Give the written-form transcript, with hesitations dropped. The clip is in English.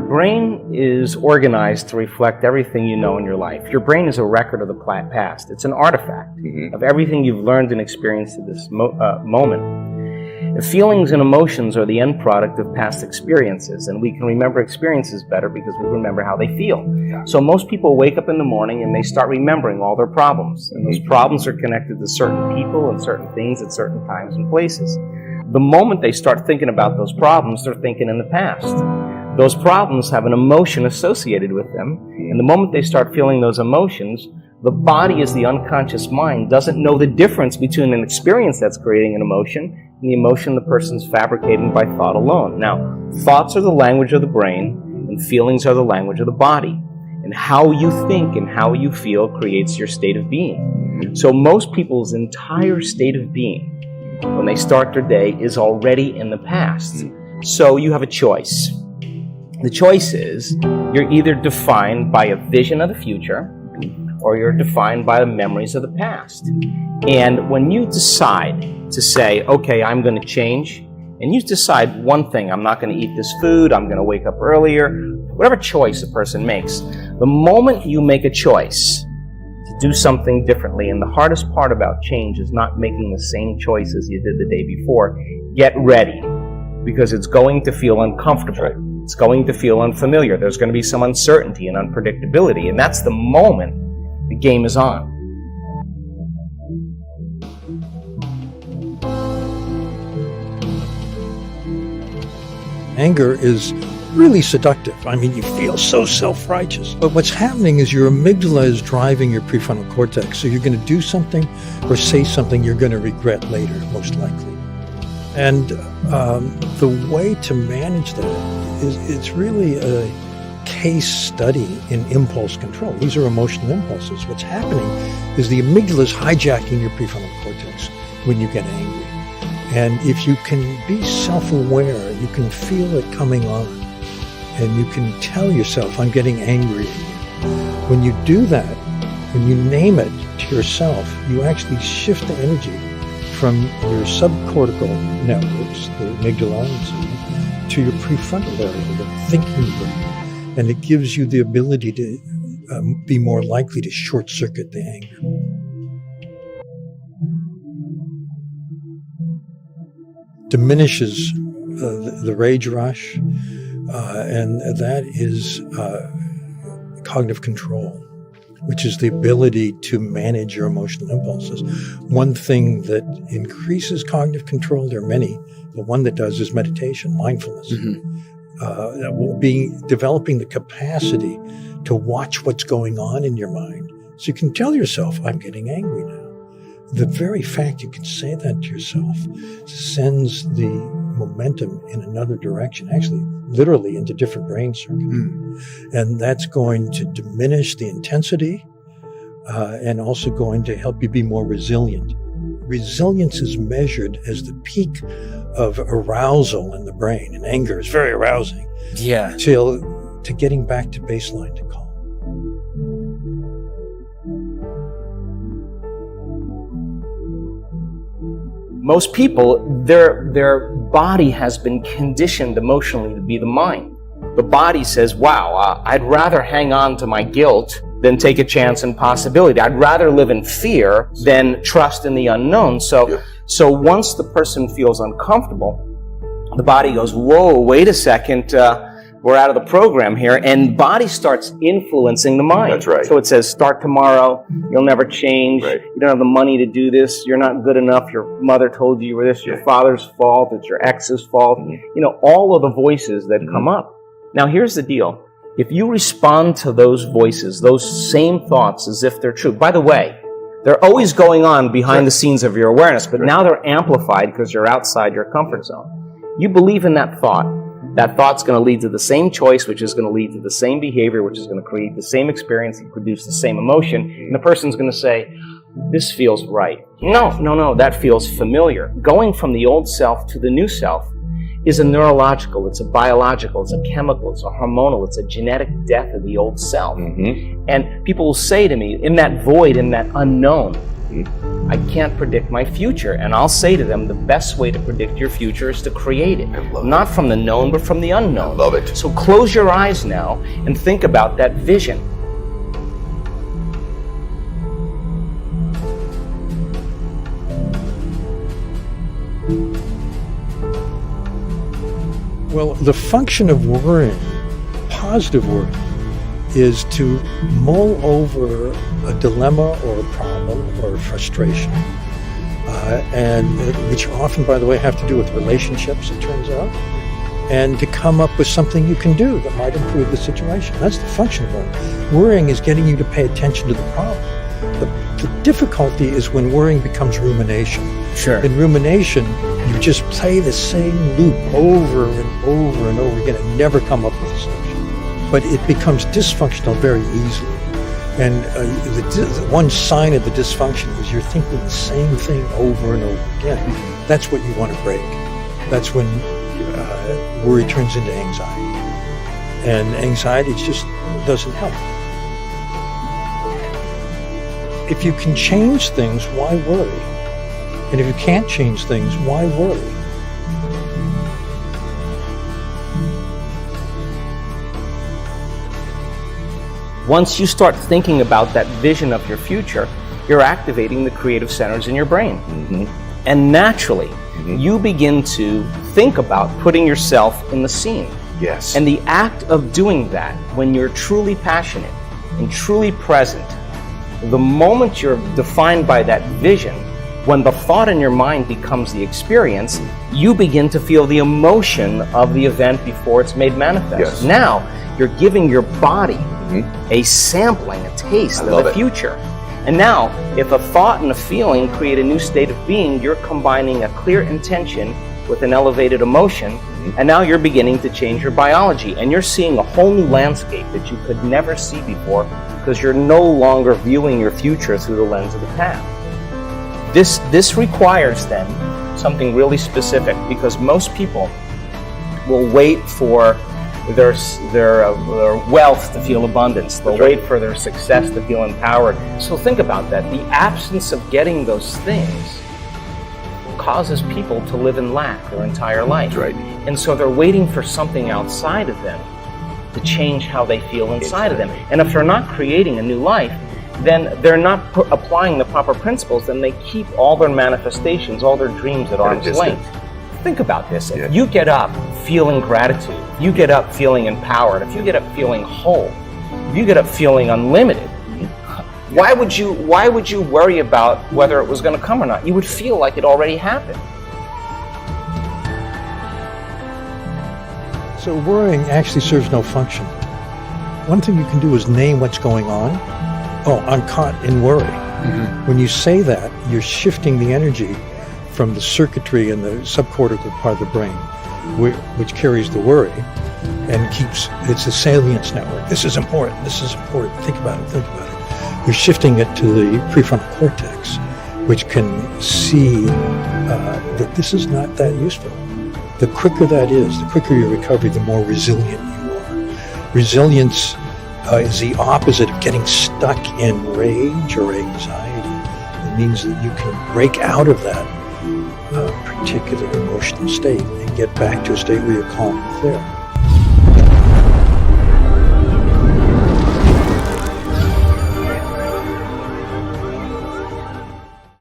brain is organized to reflect everything you know in your life. Your brain is a record of the past. It's an artifact of everything you've learned and experienced at this moment. The feelings and emotions are the end product of past experiences, and we can remember experiences better because we remember how they feel. So most people wake up in the morning and they start remembering all their problems, and those problems are connected to certain people and certain things at certain times and places. The moment they start thinking about those problems, they're thinking in the past. Those problems have an emotion associated with them, and the moment they start feeling those emotions, the body, as the unconscious mind, doesn't know the difference between an experience that's creating an emotion and the emotion the person's fabricating by thought alone. Now, thoughts are the language of the brain, and feelings are the language of the body. And how you think and how you feel creates your state of being. So most people's entire state of being, when they start their day, is already in the past. So you have a choice. The choice is, you're either defined by a vision of the future, or you're defined by the memories of the past. And when you decide to say, okay, I'm going to change, and you decide one thing, I'm not going to eat this food, I'm going to wake up earlier, whatever choice a person makes, the moment you make a choice to do something differently, and the hardest part about change is not making the same choice as you did the day before, get ready, because it's going to feel uncomfortable. It's going to feel unfamiliar. There's going to be some uncertainty and unpredictability, and that's the moment the game is on. Anger is really seductive. I mean, you feel so self-righteous. But what's happening is your amygdala is driving your prefrontal cortex. So you're going to do something or say something you're going to regret later, most likely. And the way to manage that is it's really a case study in impulse control. These are emotional impulses. What's happening is the amygdala is hijacking your prefrontal cortex when you get angry. And if you can be self-aware, you can feel it coming on, and you can tell yourself, I'm getting angry. When you do that, when you name it to yourself, you actually shift the energy from your subcortical networks, the amygdala, to your prefrontal area, the thinking brain. And it gives you the ability to be more likely to short-circuit the anger. Diminishes the rage rush, and that is cognitive control, which is the ability to manage your emotional impulses. One thing that increases cognitive control, there are many, but one that does is meditation, mindfulness. Developing the capacity to watch what's going on in your mind. So you can tell yourself, I'm getting angry now. The very fact you can say that to yourself sends the momentum in another direction, actually literally into different brain circuits. And that's going to diminish the intensity and also going to help you be more resilient. Resilience is measured as the peak of arousal in the brain, and anger is very arousing. Yeah. To getting back to baseline, to calm. Most people, their body has been conditioned emotionally to be the mind. The body says, wow, I'd rather hang on to my guilt than take a chance and possibility. I'd rather live in fear than trust in the unknown. So once the person feels uncomfortable, the body goes, whoa, wait a second, we're out of the program here, and body starts influencing the mind. That's right. So it says, start tomorrow, you'll never change, Right. You don't have the money to do this, you're not good enough, your mother told you were this, your father's fault, it's your ex's fault, all of the voices that come up. Now here's the deal, if you respond to those voices, those same thoughts as if they're true, by the way, they're always going on behind the scenes of your awareness, but now they're amplified because you're outside your comfort zone. You believe in that thought's going to lead to the same choice, which is going to lead to the same behavior, which is going to create the same experience and produce the same emotion. And the person's going to say, this feels right. No, that feels familiar. Going from the old self to the new self is a neurological, it's a biological, it's a chemical, it's a hormonal, it's a genetic death of the old self. And people will say to me, in that void, in that unknown, I can't predict my future. And I'll say to them, the best way to predict your future is to create it. Not from the known, but from the unknown. Love it. So close your eyes now and think about that vision. Well, the function of worrying, positive worrying, is to mull over a dilemma or a problem or a frustration, and which often, by the way, have to do with relationships, it turns out, and to come up with something you can do that might improve the situation. That's the function of worrying. Worrying is getting you to pay attention to the problem. The difficulty is when worrying becomes rumination. Sure. In rumination, you just play the same loop over and over and over again and never come up with a solution. But it becomes dysfunctional very easily. And the one sign of the dysfunction is you're thinking the same thing over and over again. That's what you want to break. That's when worry turns into anxiety. And anxiety just doesn't help. If you can change things, why worry? And if you can't change things, why worry? Once you start thinking about that vision of your future, you're activating the creative centers in your brain. And naturally, you begin to think about putting yourself in the scene. Yes. And the act of doing that, when you're truly passionate and truly present, the moment you're defined by that vision, when the thought in your mind becomes the experience, you begin to feel the emotion of the event before it's made manifest. Yes. Now, you're giving your body a sampling, a taste of the future. And now, if a thought and a feeling create a new state of being, you're combining a clear intention with an elevated emotion, and now you're beginning to change your biology, and you're seeing a whole new landscape that you could never see before, because you're no longer viewing your future through the lens of the past. This requires then something really specific, because most people will wait for their wealth to feel abundance. They'll wait for their success to feel empowered. So think about that. The absence of getting those things causes people to live in lack their entire life. That's right. And so they're waiting for something outside of them to change how they feel inside of them. And if they're not creating a new life, then they're not applying the proper principles, then they keep all their manifestations, all their dreams at arm's length. Think about this. If you get up feeling gratitude, if you get up feeling empowered, if you get up feeling whole, if you get up feeling unlimited, why would you worry about whether it was going to come or not? You would feel like it already happened. So worrying actually serves no function. One thing you can do is name what's going on. Oh, I'm caught in worry. When you say that, you're shifting the energy from the circuitry in the subcortical part of the brain, which carries the worry, and it's a salience network. This is important, think about it. You're shifting it to the prefrontal cortex, which can see that this is not that useful. The quicker that is, the quicker your recovery, the more resilient you are. Resilience is the opposite of getting stuck in rage or anxiety. It means that you can break out of that particular emotional state and get back to a state where you're calm and clear.